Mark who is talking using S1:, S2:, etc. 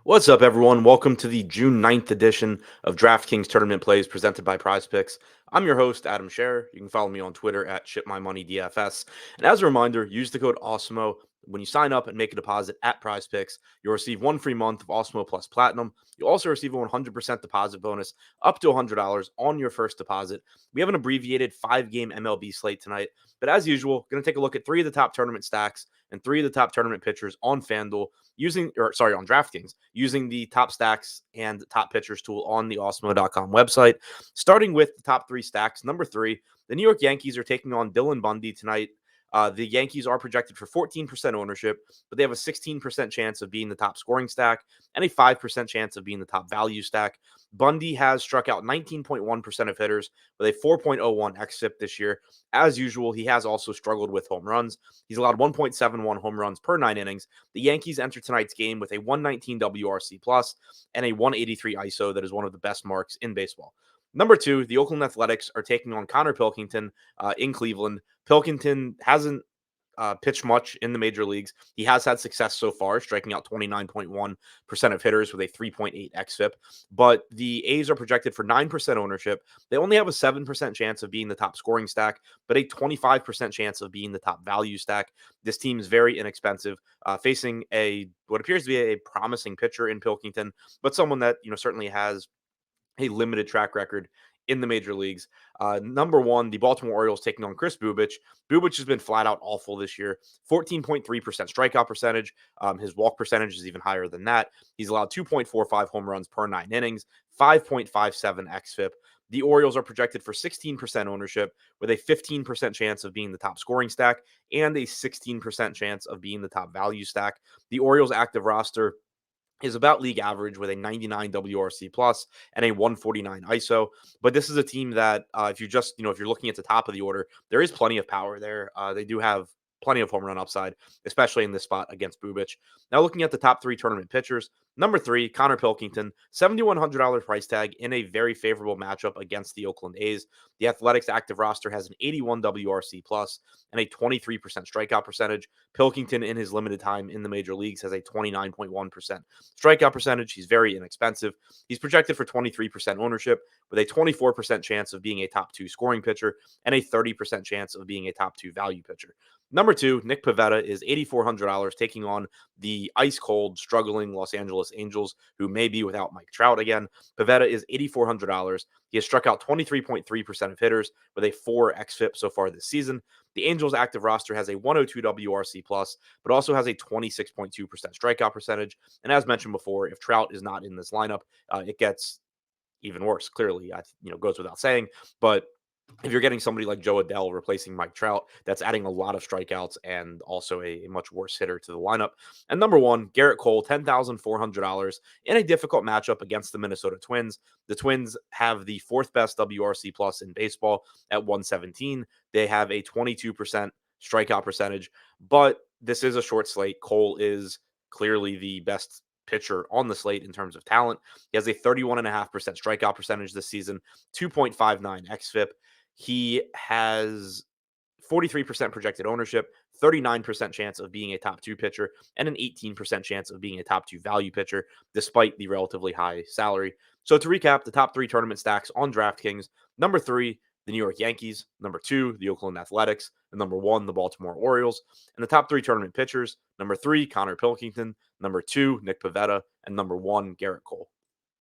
S1: What's up, everyone? Welcome to the June 9th edition of DraftKings Tournament Plays presented by PrizePicks. I'm your host, Adam Scherer. You can follow me on Twitter at ShipMyMoneyDFS. And as a reminder, use the code Awesemo when you sign up and make a deposit at PrizePicks. You'll receive one free month of Awesemo Plus Platinum. You'll also receive a 100% deposit bonus up to $100 on your first deposit. We have an abbreviated 5-game MLB slate tonight. But as usual, going to take a look at three of the top tournament stacks and three of the top tournament pitchers on FanDuel on DraftKings, using the top stacks and top pitchers tool on the Awesemo.com website. Starting with the top three stacks, number three, the New York Yankees are taking on Dylan Bundy tonight. The Yankees are projected for 14% ownership, but they have a 16% chance of being the top scoring stack and a 5% chance of being the top value stack. Bundy has struck out 19.1% of hitters with a 4.01 xFIP this year. As usual, he has also struggled with home runs. He's allowed 1.71 home runs per 9 innings. The Yankees enter tonight's game with a 119 WRC plus and a 183 ISO that is one of the best marks in baseball. Number two, the Oakland Athletics are taking on Connor Pilkington in Cleveland. Pilkington hasn't pitched much in the major leagues. He has had success so far, striking out 29.1% of hitters with a 3.8 xFIP. But the A's are projected for 9% ownership. They only have a 7% chance of being the top scoring stack, but a 25% chance of being the top value stack. This team is very inexpensive, facing what appears to be a promising pitcher in Pilkington, but someone that certainly has a limited track record in the major leagues. Number one, the Baltimore Orioles taking on Chris Bubich. Bubich has been flat out awful this year. 14.3% strikeout percentage. His walk percentage is even higher than that. He's allowed 2.45 home runs per 9 innings, 5.57 xFIP. The Orioles are projected for 16% ownership with a 15% chance of being the top scoring stack and a 16% chance of being the top value stack. The Orioles active roster is about league average with a 99 WRC plus and a 149 ISO. But this is a team that if you're looking at the top of the order, there is plenty of power there. They do have plenty of home run upside, especially in this spot against Bubich. Now looking at the top three tournament pitchers, number three, Connor Pilkington, $7,100 price tag in a very favorable matchup against the Oakland A's. The Athletics active roster has an 81 WRC plus and a 23% strikeout percentage. Pilkington, in his limited time in the major leagues, has a 29.1% strikeout percentage. He's very inexpensive. He's projected for 23% ownership with a 24% chance of being a top two scoring pitcher and a 30% chance of being a top two value pitcher. Number two, Nick Pavetta is $8,400 taking on the ice cold, struggling Los Angeles Angels, who may be without Mike Trout again. Pavetta is $8,400. He has struck out 23.3% of hitters with a 4 xFIP so far this season. The Angels active roster has a 102 WRC plus, but also has a 26.2% strikeout percentage. And as mentioned before, if Trout is not in this lineup, it gets even worse. Clearly, goes without saying. But if you're getting somebody like Joe Adell replacing Mike Trout, that's adding a lot of strikeouts and also a much worse hitter to the lineup. And number one, Garrett Cole, $10,400 in a difficult matchup against the Minnesota Twins. The Twins have the fourth best WRC plus in baseball at 117. They have a 22% strikeout percentage, but this is a short slate. Cole is clearly the best pitcher on the slate in terms of talent. He has a 31.5% strikeout percentage this season, 2.59 xFIP. He has 43% projected ownership, 39% chance of being a top two pitcher, and an 18% chance of being a top two value pitcher, despite the relatively high salary. So to recap, the top three tournament stacks on DraftKings: number three, the New York Yankees; number two, the Oakland Athletics; and number one, the Baltimore Orioles. And the top three tournament pitchers: number three, Connor Pilkington; number two, Nick Pavetta; and number one, Garrett Cole.